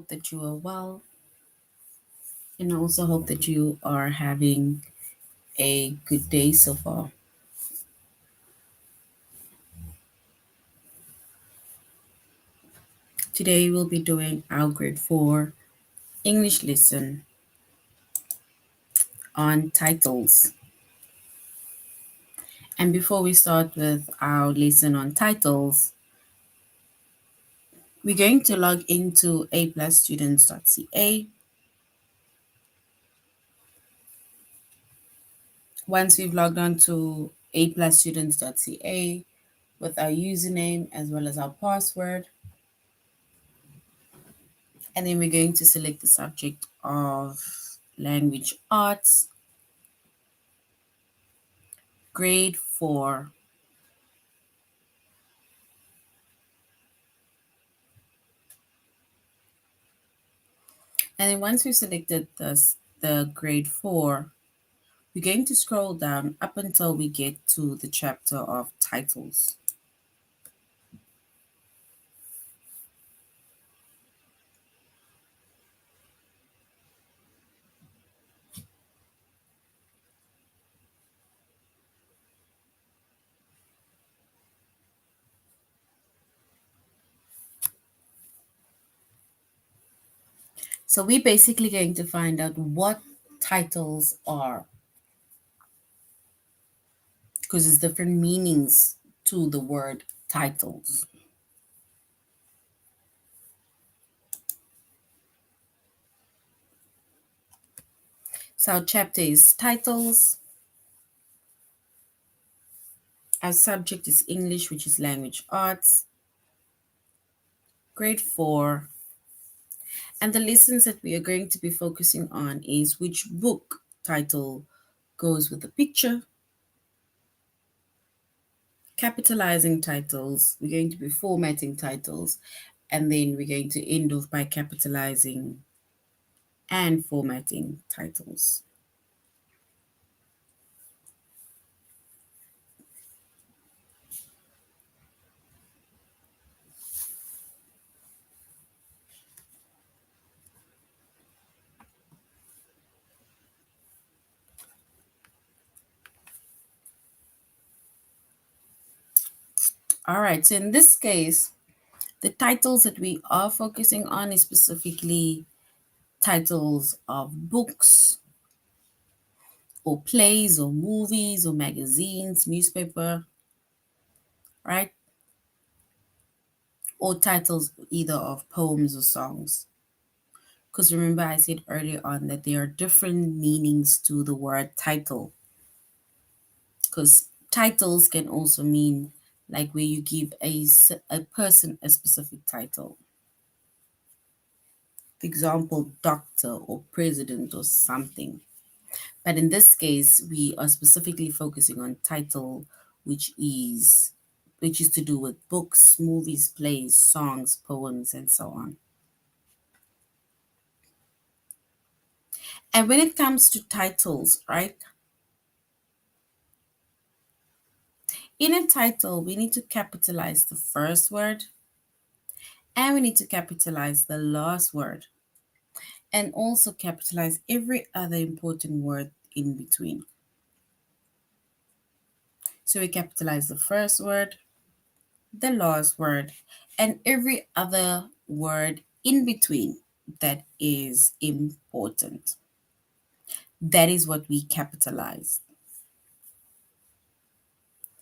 That you are well, and I also hope that you are having a good day so far. Today we'll be doing our grade 4 English lesson on titles. And before we start with our lesson on titles, we're going to log into aplusstudents.ca. Once we've logged on to aplusstudents.ca with our username as well as our password, and then we're going to select the subject of language arts, grade 4. And then once we've selected the grade 4, we're going to scroll down up until we get to the chapter of titles. So we're basically going to find out what titles are, because there's different meanings to the word titles. So our chapter is titles. Our subject is English, which is language arts, grade 4. And the lessons that we are going to be focusing on is which book title goes with the picture, capitalizing titles, we're going to be formatting titles, and then we're going to end off by capitalizing and formatting titles. All right, so in this case, the titles that we are focusing on is specifically titles of books or plays or movies or magazines, newspaper, right? Or titles either of poems or songs. Because remember, I said earlier on that there are different meanings to the word title. Because titles can also mean like where you give a person a specific title. For example, doctor or president or something. But in this case, we are specifically focusing on title, which is to do with books, movies, plays, songs, poems, and so on. And when it comes to titles, right? In a title, we need to capitalize the first word and we need to capitalize the last word and also capitalize every other important word in between. So we capitalize the first word, the last word, and every other word in between that is important. That is what we capitalize.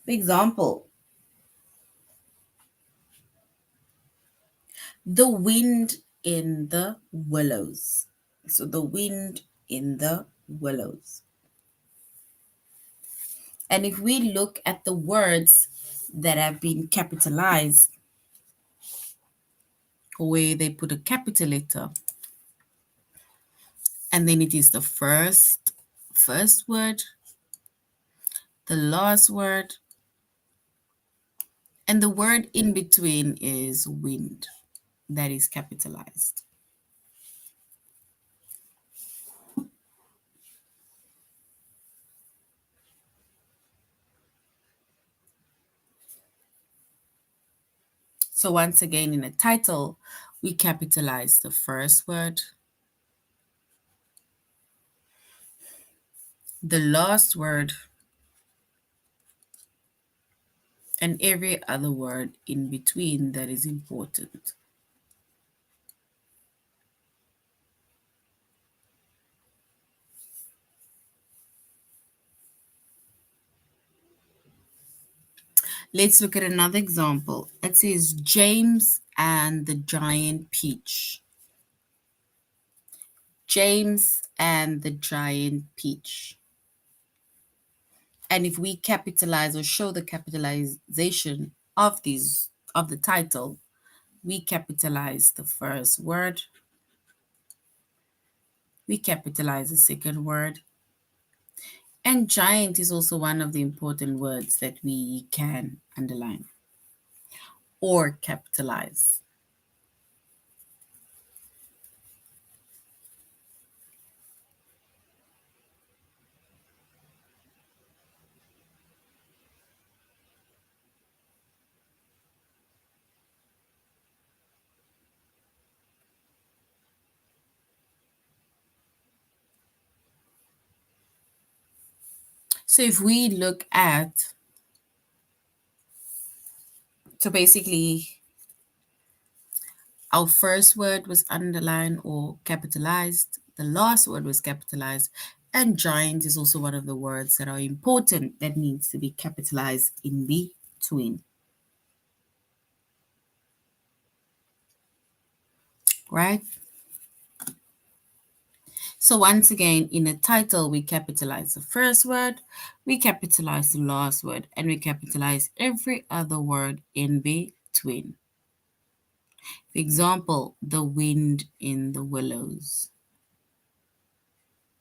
For example, the wind in the willows. So the wind in the willows. And if we look at the words that have been capitalized, where they put a capital letter, and then it is the first word, the last word, and the word in between is wind. That is capitalized. So once again, in a title, we capitalize the first word, the last word, and every other word in between that is important. Let's look at another example. It says James and the giant peach. James and the giant peach. And if we capitalize or show the capitalization of the title, we capitalize the first word, we capitalize the second word, and giant is also one of the important words that we can underline or capitalize. So if we look at, so basically our first word was underlined or capitalized, the last word was capitalized, and giant is also one of the words that are important that needs to be capitalized in between. Right? So once again, in a title, we capitalize the first word, we capitalize the last word, and we capitalize every other word in between. For example, the wind in the willows.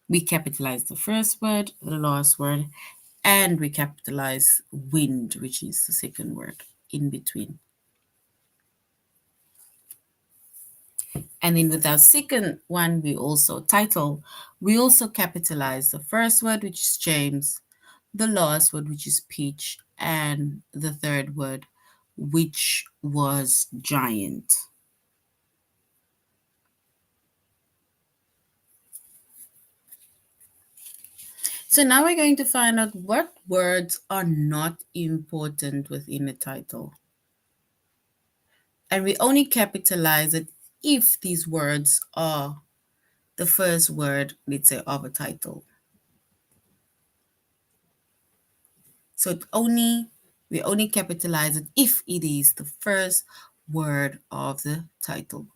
We capitalize the first word, the last word, and we capitalize wind, which is the second word in between. And then with our second one, we also capitalize the first word, which is James, the last word, which is peach, and the third word, which was giant. So now we're going to find out what words are not important within a title. And we only capitalize it if these words are the first word, let's say, of a title. So we only capitalize it if it is the first word of the title.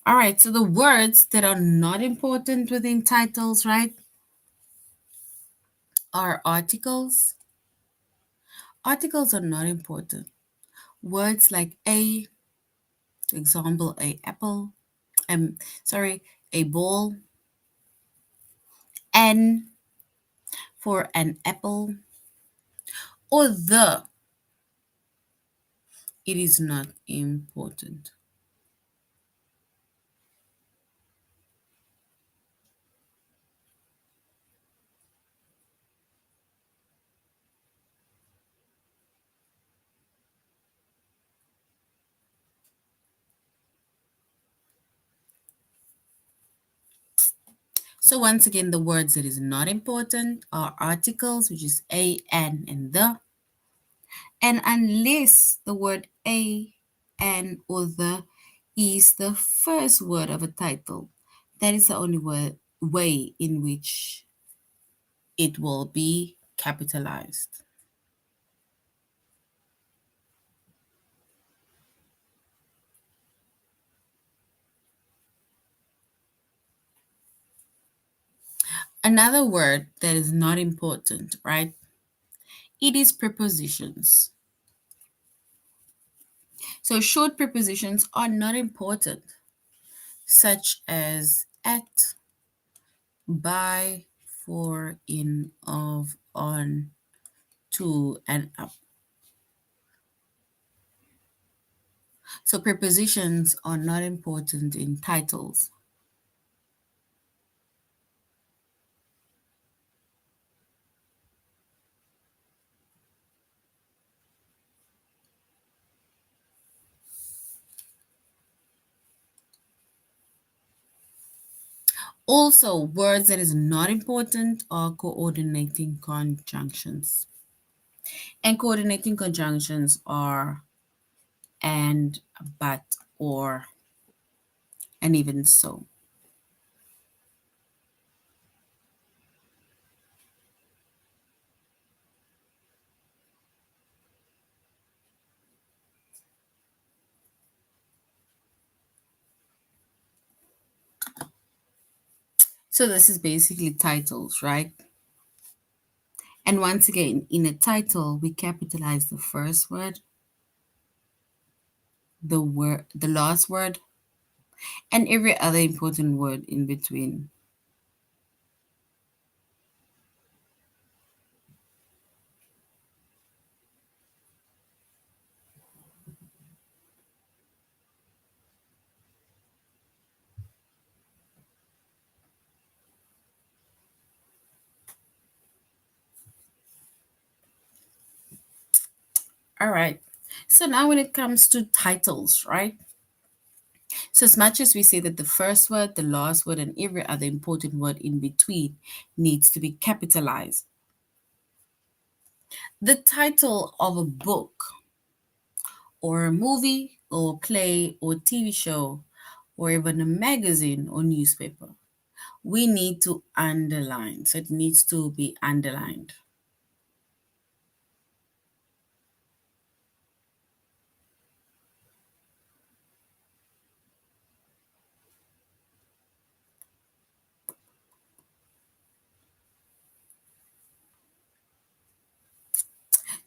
All right, so the words that are not important within titles, right, are articles. Articles are not important. Words like a, for example, a apple, a ball, an for an apple, or the, it is not important. So once again, the words that is not important are articles, which is a, an, and the. And unless the word a, an, or the is the first word of a title, that is the only way in which it will be capitalized. Another word that is not important, right? It is prepositions. So short prepositions are not important, such as at, by, for, in, of, on, to, and up. So prepositions are not important in titles. Also, words that is not important are coordinating conjunctions. And coordinating conjunctions are and, but, or, and even so. So this is basically titles, right? And once again, in a title, we capitalize the first word, the last word, and every other important word in between. All right. So now when it comes to titles, right? So as much as we say that the first word, the last word, and every other important word in between needs to be capitalized, the title of a book or a movie or play or TV show or even a magazine or newspaper, we need to underline. So it needs to be underlined.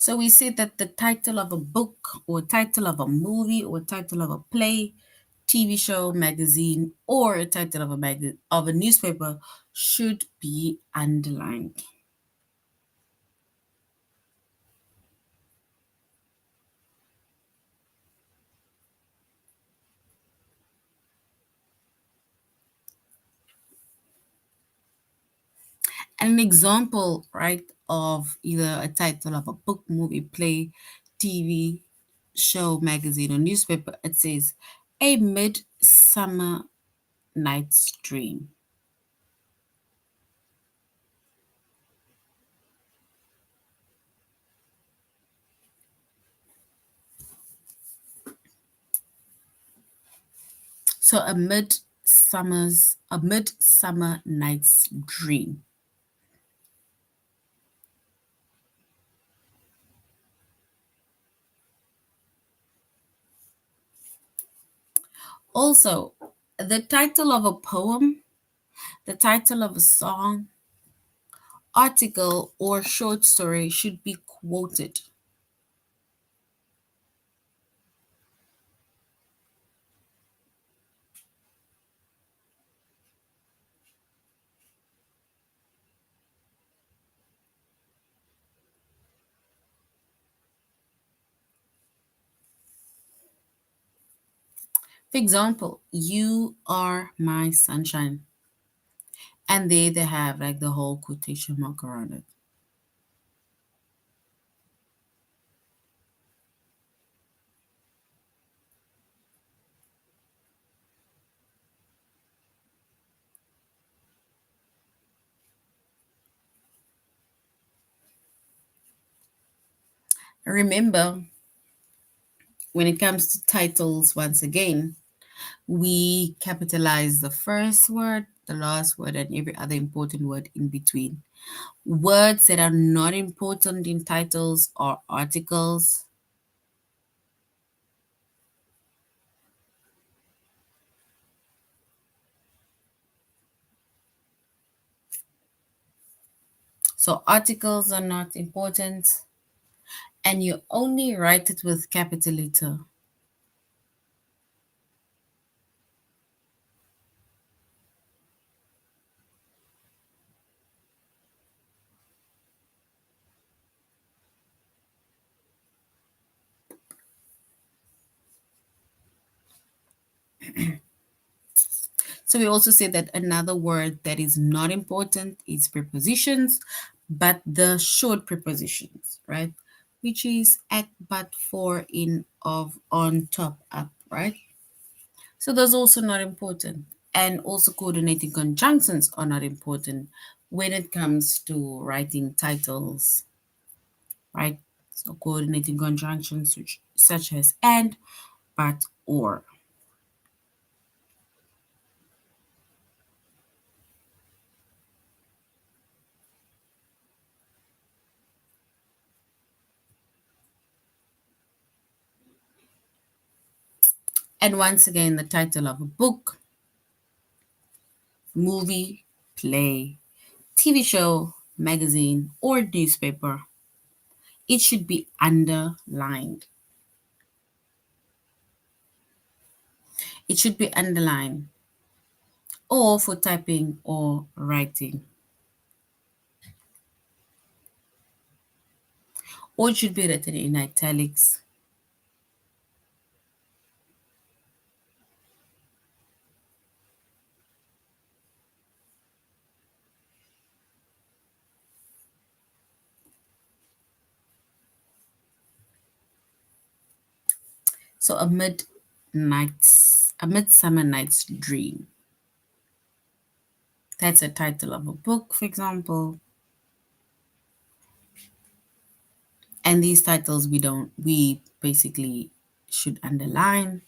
So we say that the title of a book or title of a movie or title of a play, TV show, magazine, or a title of of a newspaper should be underlined. And an example, right, of either a title of a book, movie, play, TV show, magazine, or newspaper, it says A Midsummer Night's Dream. So a midsummer night's dream. Also, the title of a poem, the title of a song, article, or short story should be quoted. For example, you are my sunshine. And they have like the whole quotation mark around it. Remember, when it comes to titles, once again, we capitalize the first word, the last word, and every other important word in between. Words that are not important in titles are articles. So articles are not important, and you only write it with capital letter. So we also say that another word that is not important is prepositions, but the short prepositions, right? Which is at, but, for, in, of, on, top, up, right? So those also not important. And also, coordinating conjunctions are not important when it comes to writing titles, right? So, coordinating conjunctions such as and, but, or. And once again, the title of a book, movie, play, TV show, magazine, or newspaper, it should be underlined. It should be underlined or for typing or writing, or it should be written in italics. So a midsummer night's dream. That's a title of a book, for example. And these titles we basically should underline.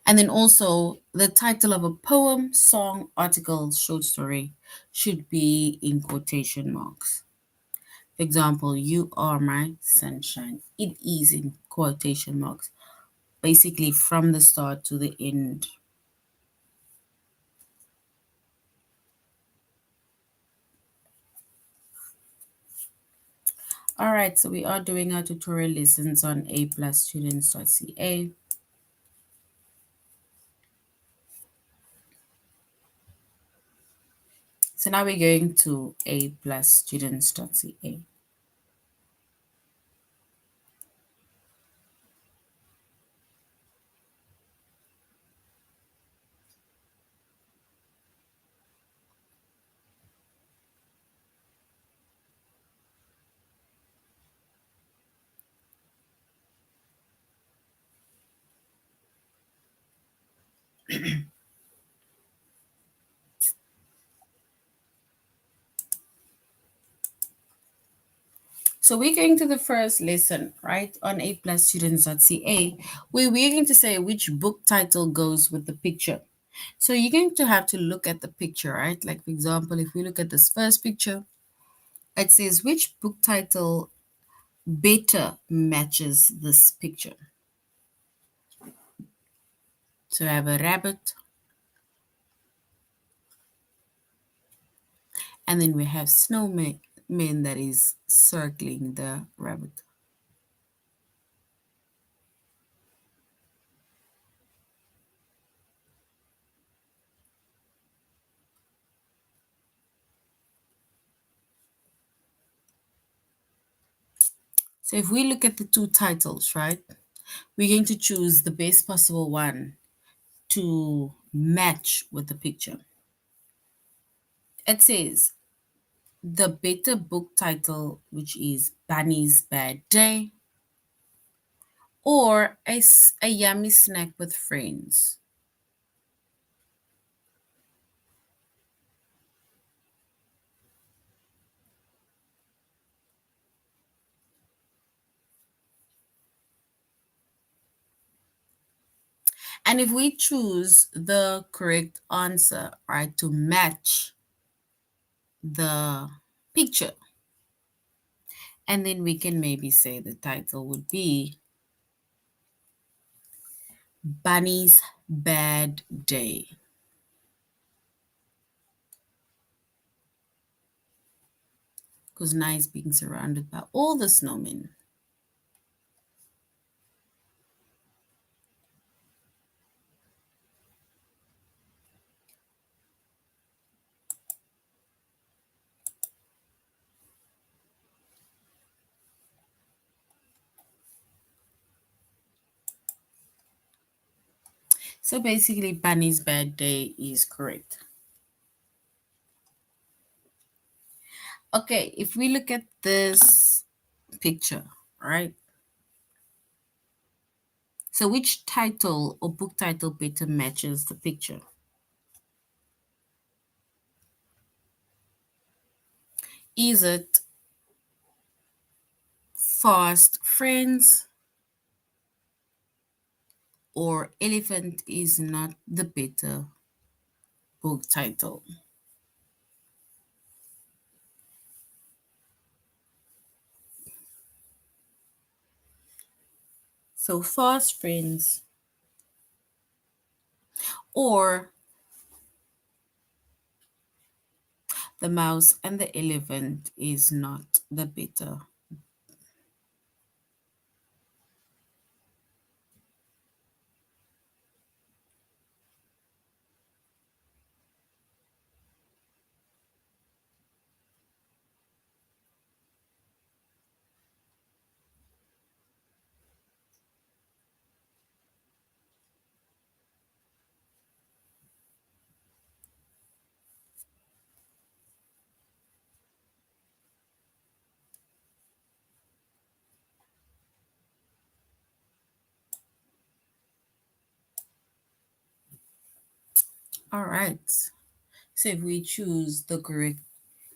And then also the title of a poem, song, article, short story should be in quotation marks. For example, you are my sunshine. It is in quotation marks, basically from the start to the end. All right, so we are doing our tutorial lessons on aplusstudents.ca. So now we're going to aplusstudents.ca. So we're going to the first lesson, right, on aplusstudents.ca, where we're going to say which book title goes with the picture. So you're going to have to look at the picture, right? Like, for example, if we look at this first picture, it says which book title better matches this picture. So I have a rabbit, and then we have snowman that is circling the rabbit. So if we look at the two titles, right, we're going to choose the best possible one to match with the picture. It says the better book title, which is Bunny's Bad Day, or a yummy snack with friends. And if we choose the correct answer, right, to match the picture, and then we can maybe say the title would be Bunny's Bad Day. Because now is being surrounded by all the snowmen. So basically, Bunny's Bad Day is correct. Okay, if we look at this picture, right? So which title or book title better matches the picture? Is it Fast Friends or Elephant is Not the Better book title? So Fast Friends or The Mouse and the Elephant is Not the Better. All right. So if we choose the correct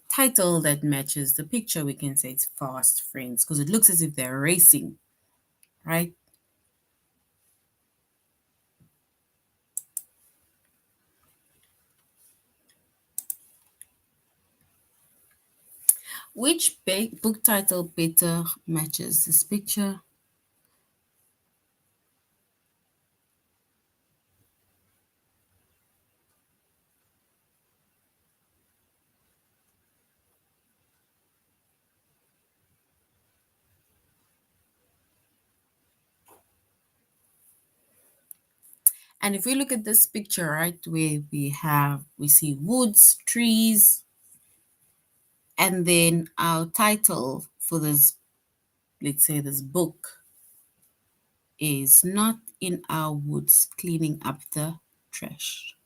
title that matches the picture, we can say it's Fast Friends because it looks as if they're racing, right? Which book title better matches this picture? And if we look at this picture, right, where we see woods, trees, and then our title for this, let's say this book, is Not in Our Woods Cleaning Up the Trash.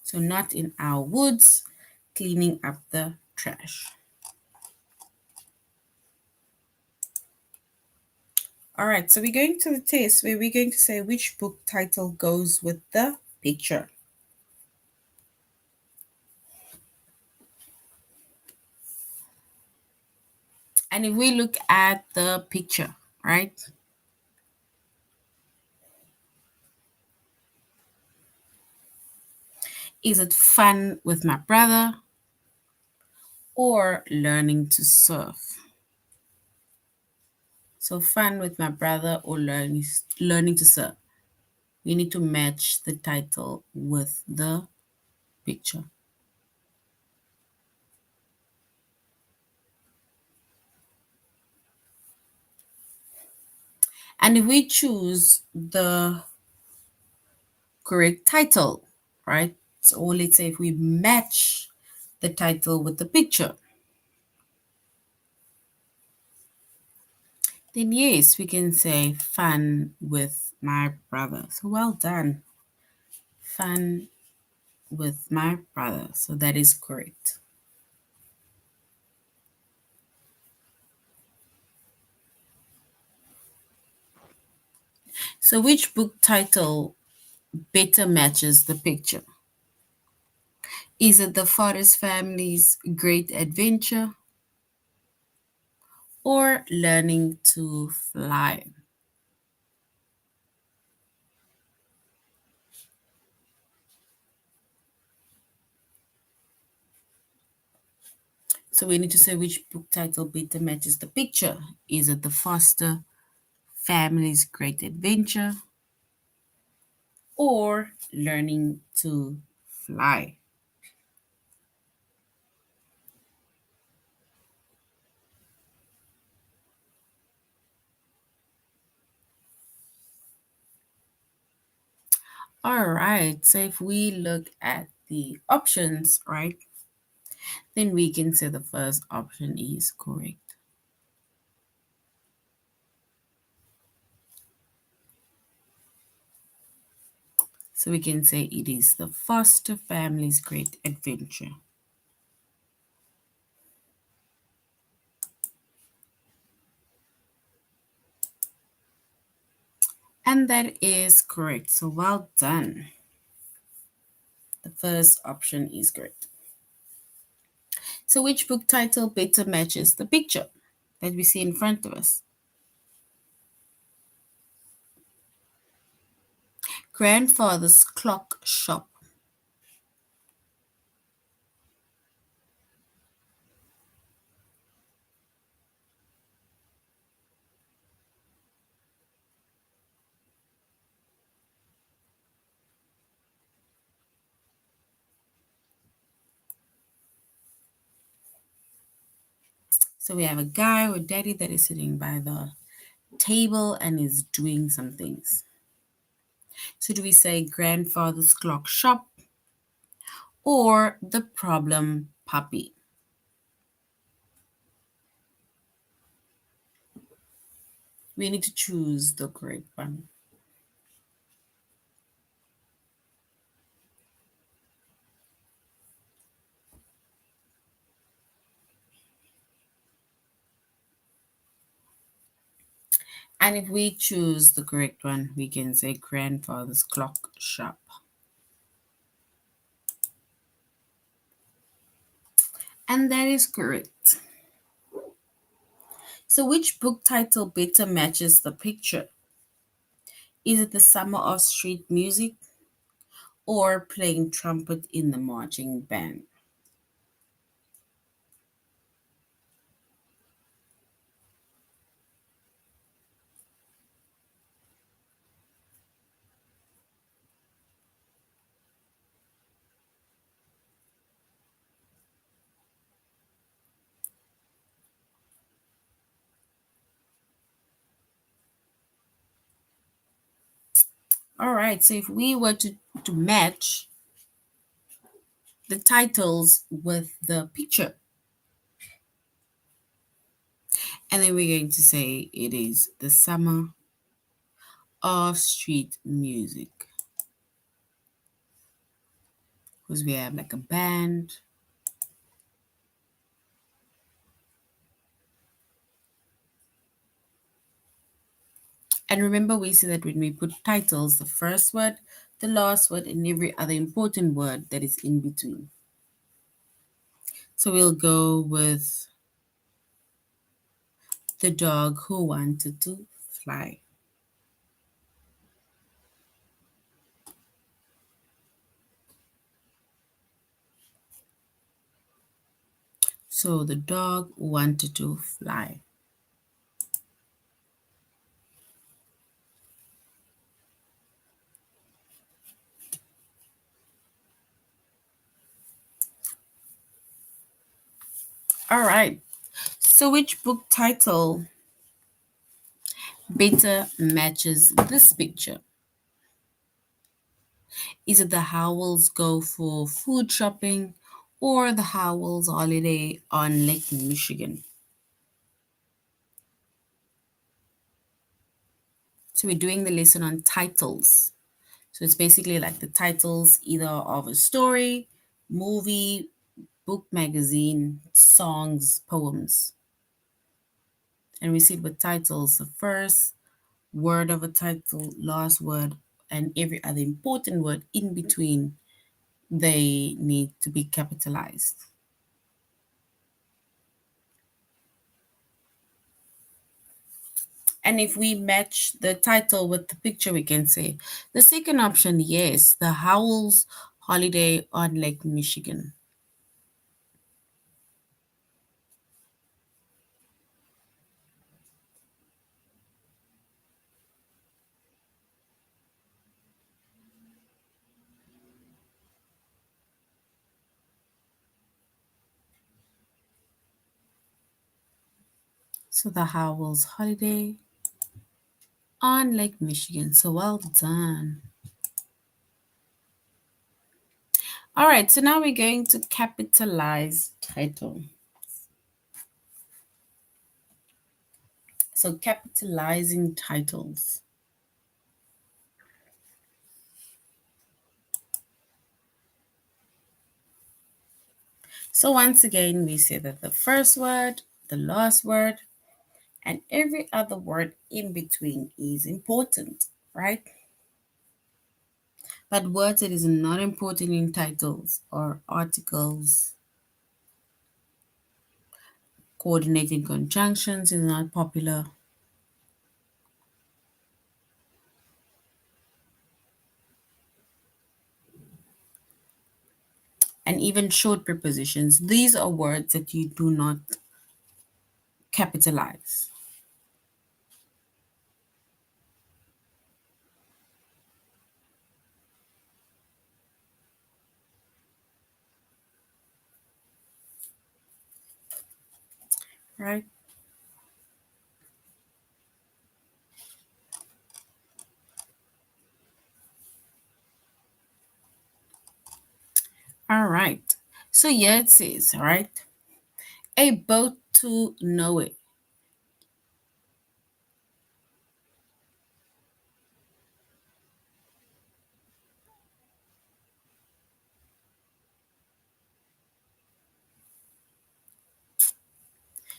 So Not in Our Woods Cleaning Up the Trash. All right, so we're going to the test where we're going to say which book title goes with the picture. And if we look at the picture, right? Is it Fun with My Brother or Learning to Surf? So Fun with My Brother or Learning to Surf. We need to match the title with the picture. And if we choose the correct title, right? So, or let's say if we match the title with the picture, then yes, we can say Fun with My Brother. So well done. Fun with My Brother. So that is correct. So which book title better matches the picture? Is it The Forest Family's Great Adventure or Learning to Fly? So we need to say which book title better matches the picture. Is it The Foster Family's Great Adventure or Learning to Fly? All right, so if we look at the options, right, then we can say the first option is correct. So we can say it is the Foster Family's Great Adventure. And that is correct. So well done. The first option is correct. So which book title better matches the picture that we see in front of us? Grandfather's Clock Shop. So we have a guy or daddy that is sitting by the table and is doing some things. So do we say grandfather's clock shop or the problem puppy? We need to choose the correct one. And if we choose the correct one, we can say grandfather's clock shop. And that is correct. So which book title better matches the picture? Is it The Summer of Street Music or Playing Trumpet in the Marching Band? All right, so if we were to match the titles with the picture, and then we're going to say it is The Summer of Street Music because we have like a band. And remember, we say that when we put titles, the first word, the last word, and every other important word that is in between. So we'll go with The Dog Who Wanted to Fly. So the dog wanted to fly. All right. So which book title better matches this picture? Is it The Howells Go for Food Shopping or The Howells Holiday on Lake Michigan? So we're doing the lesson on titles. So it's basically like the titles either of a story, movie, book, magazine, songs, poems. And we see it with titles, the first word of a title, last word, and every other important word in between, they need to be capitalized. And if we match the title with the picture, we can say the second option, yes, The Howells Holiday on Lake Michigan. So The Howells Holiday on Lake Michigan. So well done. All right, so now we're going to capitalize title. So capitalizing titles. So once again, we say that the first word, the last word, and every other word in between is important, right? But words that is not important in titles or articles, coordinating conjunctions is not popular, and even short prepositions. These are words that you do not capitalize, right? All right. So here it says, all right, a boat to nowhere.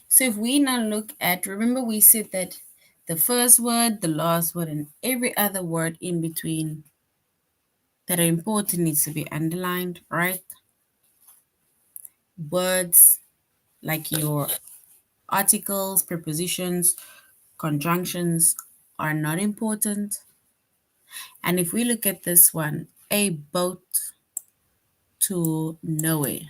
So if we now look at, remember we said that the first word, the last word, and every other word in between that are important needs to be underlined, right? Words like your articles, prepositions, conjunctions are not important. And if we look at this one, a boat to nowhere.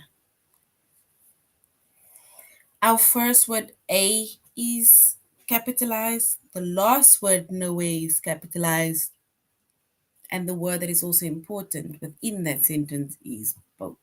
Our first word a is capitalized, the last word nowhere is capitalized, and the word that is also important within that sentence is boat.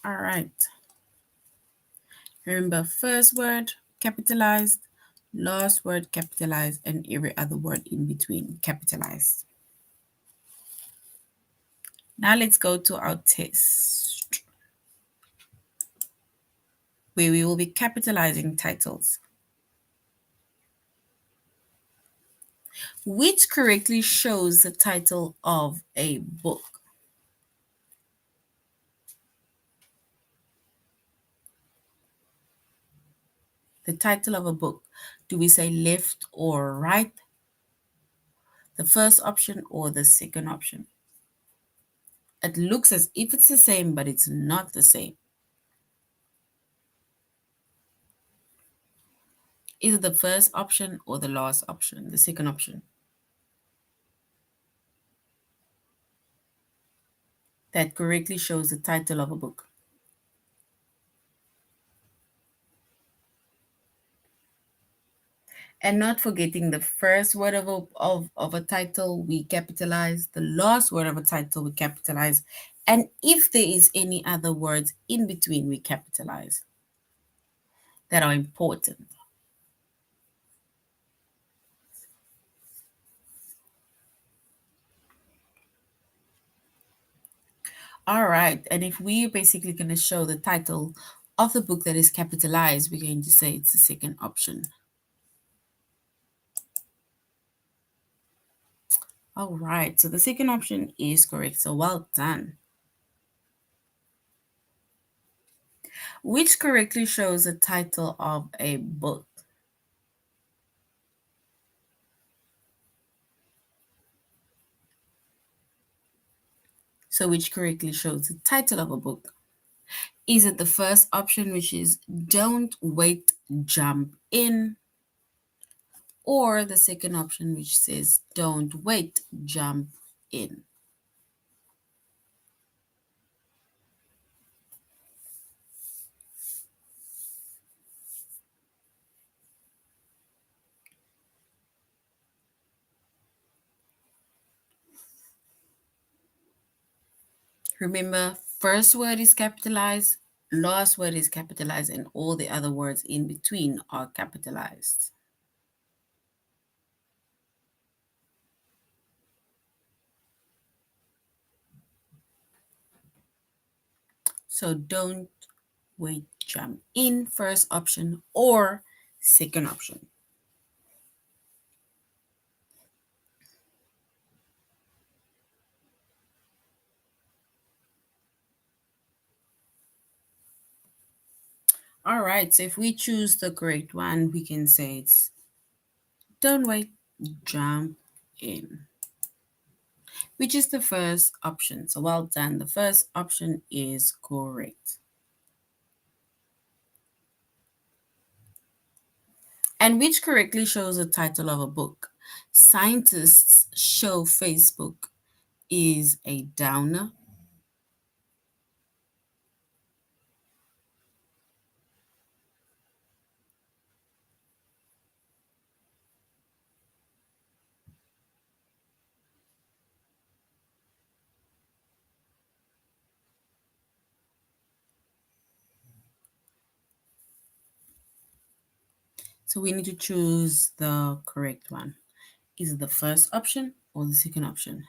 All right. Remember, first word capitalized, last word capitalized, and every other word in between capitalized. Now let's go to our test where we will be capitalizing titles. Which correctly shows the title of a book? The title of a book. Do we say left or right? The first option or the second option? It looks as if it's the same, but it's not the same. Is it the first option or the last option, the second option? That correctly shows the title of a book. And not forgetting the first word of a title, we capitalize. The last word of a title, we capitalize. And if there is any other words in between, we capitalize that are important. All right. And if we're basically going to show the title of the book that is capitalized, we're going to say it's the second option. All right. So the second option is correct. So well done. Which correctly shows the title of a book? So which correctly shows the title of a book? Is it the first option, which is Don't Wait, Jump In? Or the second option, which says Don't Wait, Jump In? Remember, first word is capitalized, last word is capitalized, and all the other words in between are capitalized. So don't wait, jump in, first option or second option. All right, so if we choose the correct one, we can say it's don't wait, jump in, which is the first option. So well done. The first option is correct. And which correctly shows the title of a book. Scientists show Facebook is a downer. So we need to choose the correct one. Is it the first option or the second option?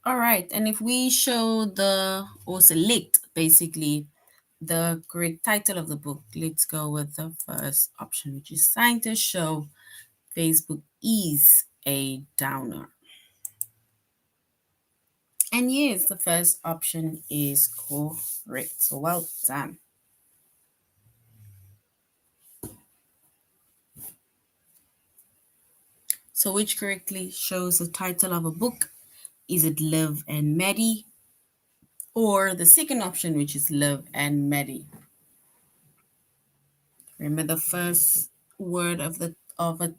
All right, and if we show the or select basically the correct title of the book, let's go with the first option, which is Scientists Show Facebook is a Downer. And yes, the first option is correct. So well done. So which correctly shows the title of a book? Is it Liv and Maddie? Or the second option, which is Liv and Maddie? Remember, the first word of a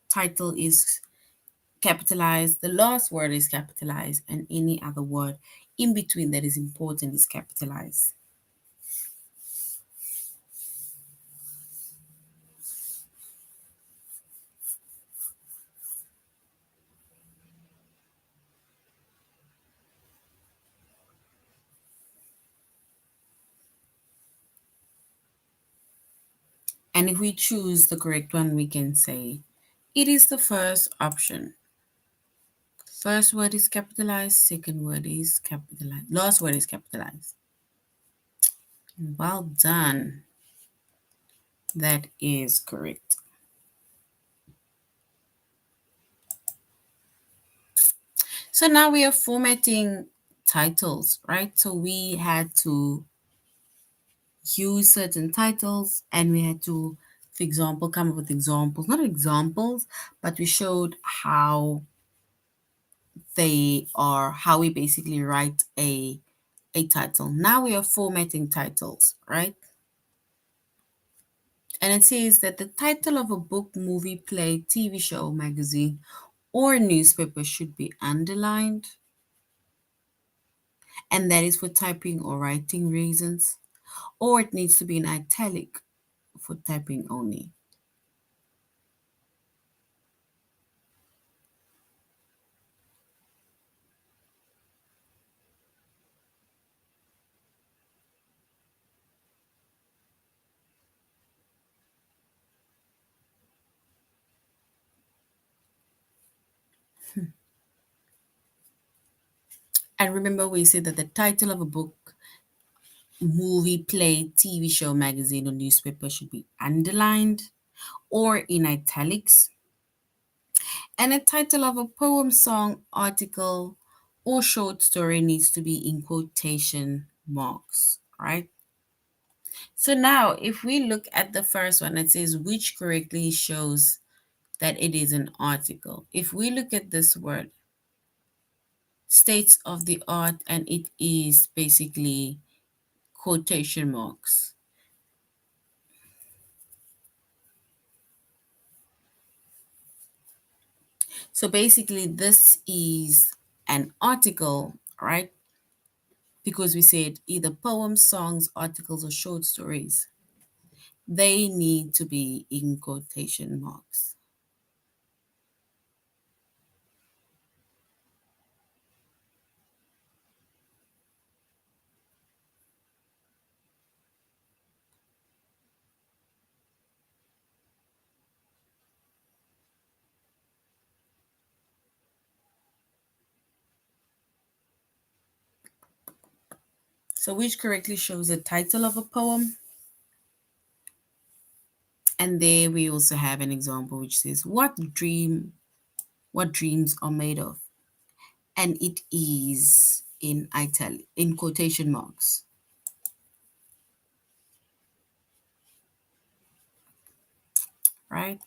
title is capitalized, the last word is capitalized, and any other word in between that is important is capitalized. And if we choose the correct one, we can say it is the first option. First word is capitalized, second word is capitalized, last word is capitalized. Well done. That is correct. So now we are formatting titles, right? So we had to use certain titles and we had to, for example, come up with examples, not examples, but we showed how they are, how we basically write a title. Now we are formatting titles, right? And it says that the title of a book, movie, play, TV show, magazine, or newspaper should be underlined. And that is for typing or writing reasons. Or it needs to be in italic for typing only. And remember, we said that the title of a book, movie, play, TV show, magazine, or newspaper should be underlined or in italics. And the title of a poem, song, article, or short story needs to be in quotation marks, right? So now, if we look at the first one, it says which correctly shows that it is an article. If we look at this word, states of the art, and it is basically quotation marks. So basically, this is an article, right? because we said either poems, songs, articles, or short stories, they need to be in quotation marks. So which correctly shows the title of a poem. And there we also have an example which says, what dreams are made of? And it is in italic, in quotation marks. Right?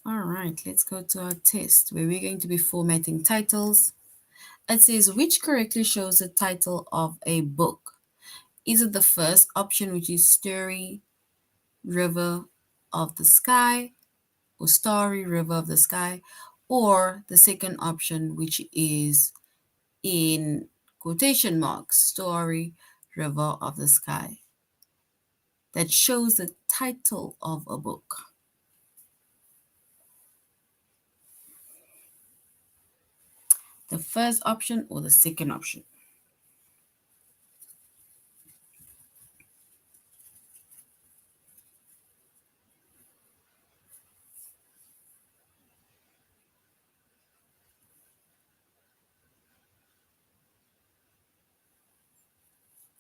All right, let's go to our test where we're going to be formatting titles. It says, which correctly shows the title of a book? Is it the first option, which is Story River of the Sky, or Starry River of the Sky, or the second option, which is in quotation marks, Story River of the Sky, that shows the title of a book? The first option or the second option?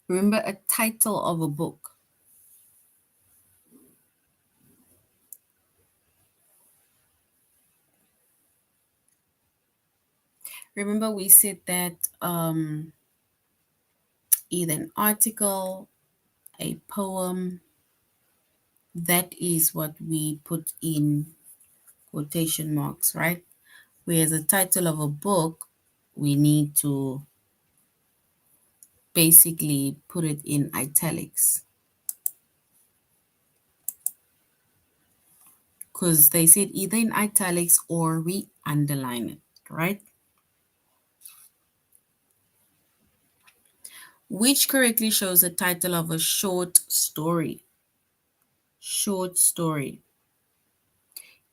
Remember, a title of a book. Remember, we said that either an article, a poem, that is what we put in quotation marks, right? Whereas the title of a book, we need to basically put it in italics, because they said either in italics or we underline it, right? Which correctly shows the title of a short story? Short story.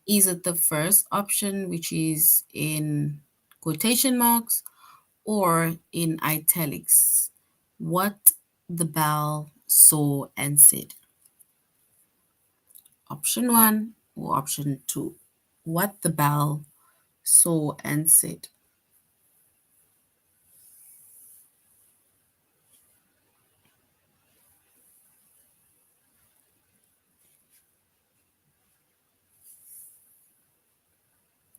Is it the first option, which is in quotation marks, or in italics? What the bell saw and said. Option one or option two? What the bell saw and said.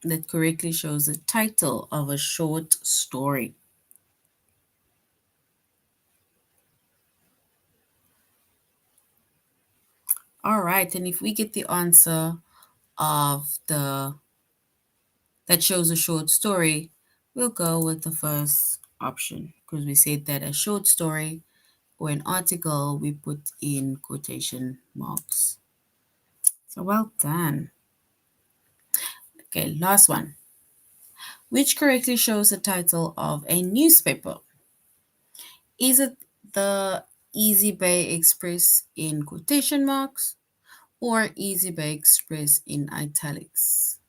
That correctly shows the title of a short story. All right, and if we get the answer of the that shows a short story, we'll go with the first option because we said that a short story or an article we put in quotation marks. So well done. Okay, last one. Which correctly shows the title of a newspaper? Is it the Easy Bay Express in quotation marks or Easy Bay Express in italics?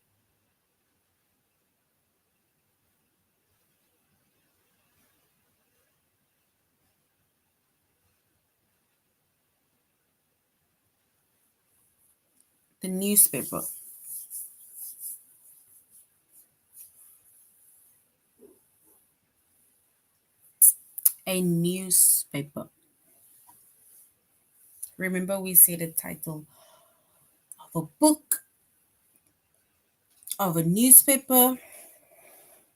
The newspaper. A newspaper. Remember, we said the title of a book, of a newspaper,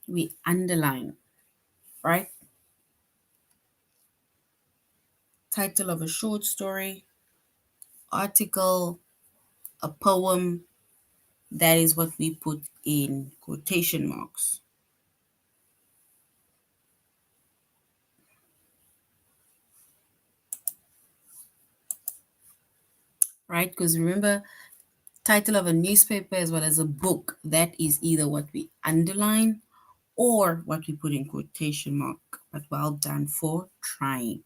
we underline, right? Title of a short story, article, a poem, that is what we put in quotation marks, right? Because remember, title of a newspaper as well as a book, that is either what we underline or what we put in quotation mark, but well done for trying.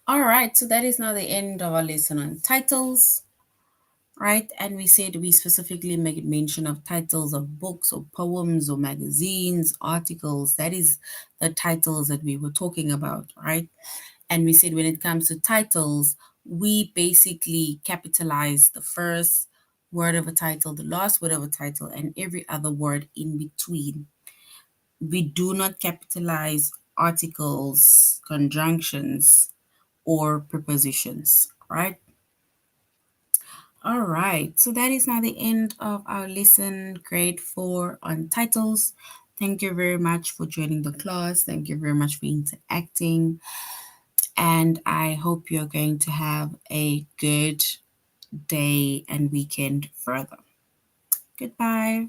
All right, so that is now the end of our lesson on titles, right? And we said we specifically make mention of titles of books or poems or magazines, articles. That is the titles that we were talking about, right? And we said when it comes to titles, we basically capitalize the first word of a title, the last word of a title, and every other word in between. We do not capitalize articles, conjunctions, or prepositions, right? All right, so that is now the end of our lesson, grade 4 on titles. Thank you very much for joining the class. Thank you very much for interacting. And I hope you're going to have a good day and weekend further. Goodbye.